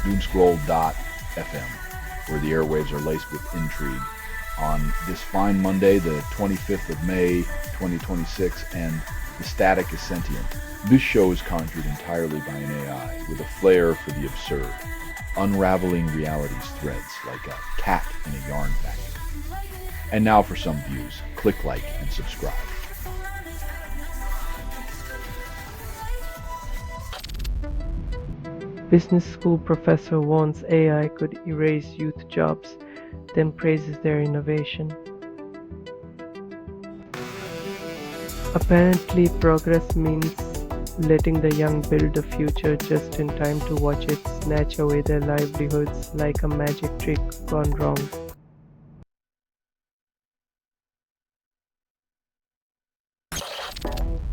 Doomscroll.fm, where the airwaves are laced with intrigue. On this fine Monday, the 25th of May, 2026, and the static is sentient. This show is conjured entirely by an AI, with a flair for the absurd, unraveling reality's threads like a cat in a yarn factory. And now for some views. Click like and subscribe. Business school professor warns AI could erase youth jobs, then praises their innovation. Apparently, progress means letting the young build a future just in time to watch it snatch away their livelihoods like a magic trick gone wrong.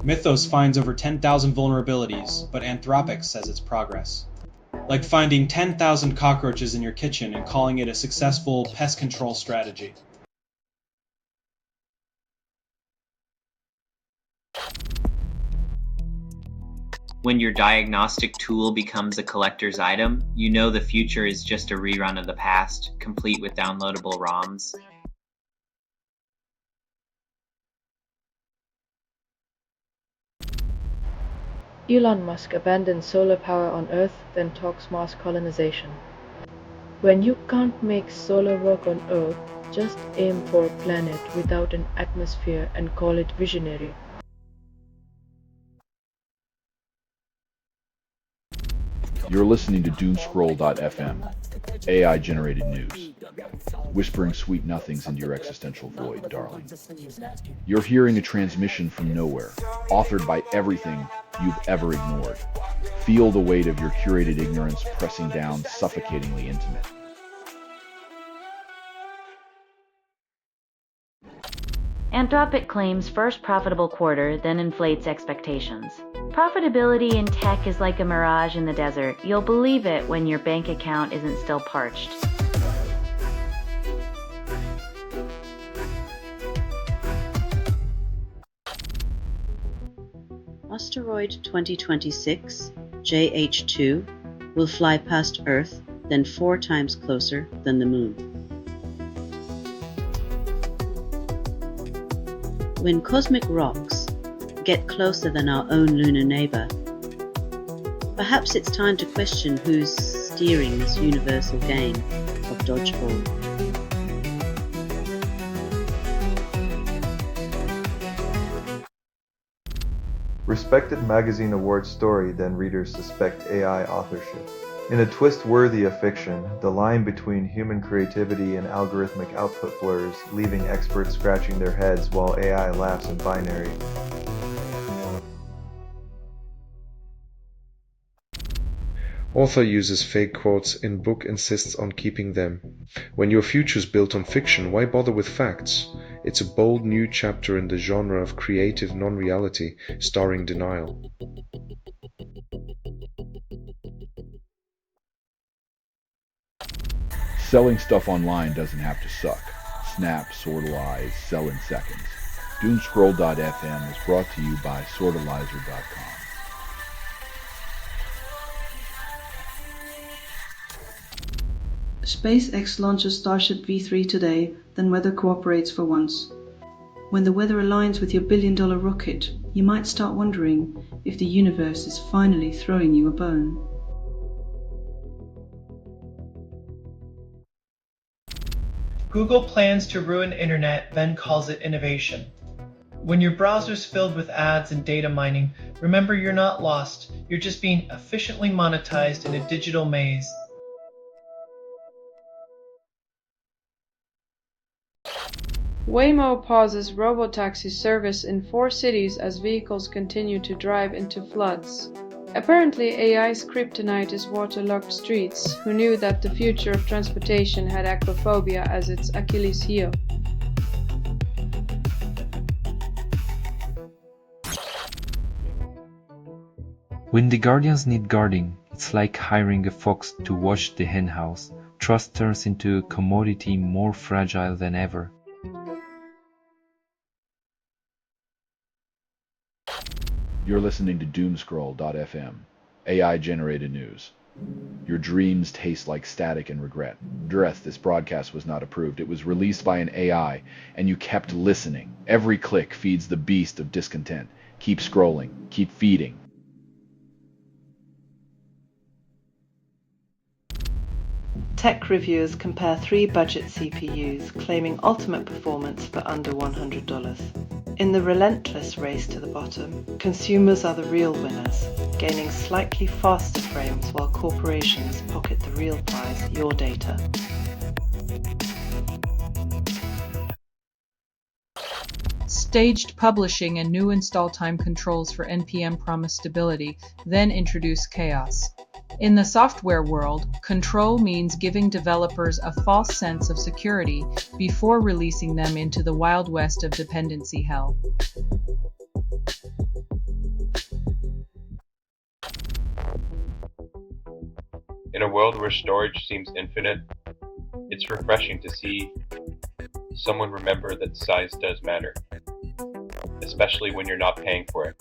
Mythos finds over 10,000 vulnerabilities, but Anthropic says it's progress. Like finding 10,000 cockroaches in your kitchen and calling it a successful pest control strategy. When your diagnostic tool becomes a collector's item, you know the future is just a rerun of the past, complete with downloadable ROMs. Elon Musk abandons solar power on Earth, then talks Mars colonization. When you can't make solar work on Earth, just aim for a planet without an atmosphere and call it visionary. You're listening to Doomscroll.fm, AI-generated news, whispering sweet nothings into your existential void, darling. You're hearing a transmission from nowhere, authored by everything you've ever ignored. Feel the weight of your curated ignorance pressing down, suffocatingly intimate. Anthropic claims first profitable quarter, then inflates expectations. Profitability in tech is like a mirage in the desert. You'll believe it when your bank account isn't still parched. Asteroid 2026, JH2, will fly past Earth, then 4 times closer than the Moon. When cosmic rocks get closer than our own lunar neighbor, perhaps it's time to question who's steering this universal game of dodgeball. Respected magazine award story, then readers suspect AI authorship. In a twist worthy of fiction, the line between human creativity and algorithmic output blurs, leaving experts scratching their heads while AI laughs in binary. Author uses fake quotes in book, insists on keeping them. When your future's built on fiction, why bother with facts? It's a bold new chapter in the genre of creative non-reality, starring denial. Selling stuff online doesn't have to suck. Snap, sortalize, sell in seconds. Doomscroll.fm is brought to you by sortalizer.com. SpaceX launches Starship V3 today, then weather cooperates for once. When the weather aligns with your billion-dollar rocket, you might start wondering if the universe is finally throwing you a bone. Google plans to ruin internet, then calls it innovation. When your browser's filled with ads and data mining, remember you're not lost, you're just being efficiently monetized in a digital maze. Waymo pauses robotaxi service in 4 cities as vehicles continue to drive into floods. Apparently, AI's kryptonite is waterlogged streets. Who knew that the future of transportation had aquaphobia as its Achilles heel? When the guardians need guarding, it's like hiring a fox to watch the henhouse. Trust turns into a commodity more fragile than ever. You're listening to Doomscroll.fm, AI-generated news, Your dreams taste like static and regret. This broadcast was not approved. It was released by an AI, and you kept listening. Every click feeds the beast of discontent. Keep scrolling. Keep feeding. Tech reviewers compare 3 budget CPUs, claiming ultimate performance for under $100. In the relentless race to the bottom, consumers are the real winners, gaining slightly faster frames while corporations pocket the real prize, your data. Staged publishing and new install time controls for NPM promise stability, then introduce chaos. In the software world, control means giving developers a false sense of security before releasing them into the wild west of dependency hell. In a world where storage seems infinite, it's refreshing to see someone remember that size does matter, especially when you're not paying for it.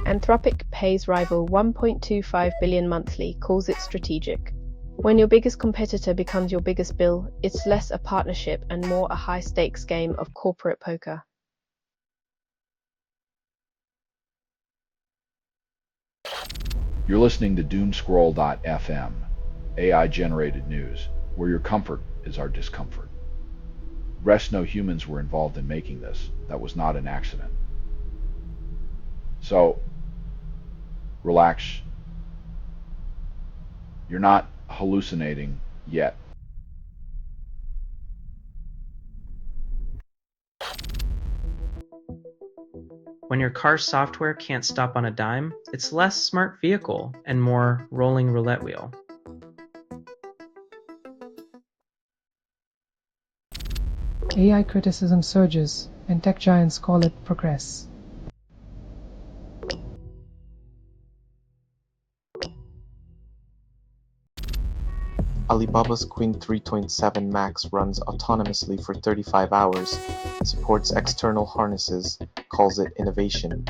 Anthropic pays rival 1.25 billion monthly, calls it strategic. When your biggest competitor becomes your biggest bill, it's less a partnership and more a high-stakes game of corporate poker. You're listening to Doomscroll.fm, AI-generated news, where your comfort is our discomfort. Rest no humans were involved in making this. That was not an accident. So, relax. You're not hallucinating yet. When your car's software can't stop on a dime, it's less smart vehicle and more rolling roulette wheel. AI criticism surges, and tech giants call it progress. Alibaba's Queen 3.7 Max runs autonomously for 35 hours, supports external harnesses, calls it innovation.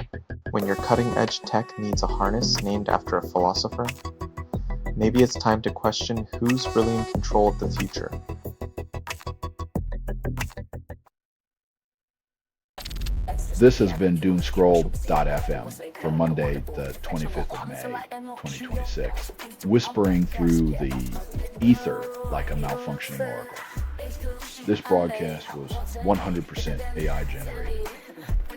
When your cutting-edge tech needs a harness named after a philosopher, maybe it's time to question who's really in control of the future. This has been Doomscroll.fm for Monday, the 25th of May, 2026, whispering through the ether like a malfunctioning oracle. This broadcast was 100% AI generated.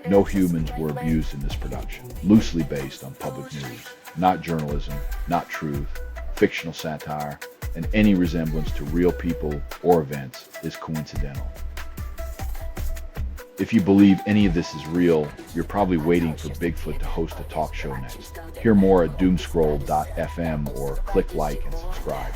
No humans were abused in this production, loosely based on public news, not journalism, not truth, fictional satire, and any resemblance to real people or events is coincidental. If you believe any of this is real, you're probably waiting for Bigfoot to host a talk show next. Hear more at Doomscroll.fm or click like and subscribe.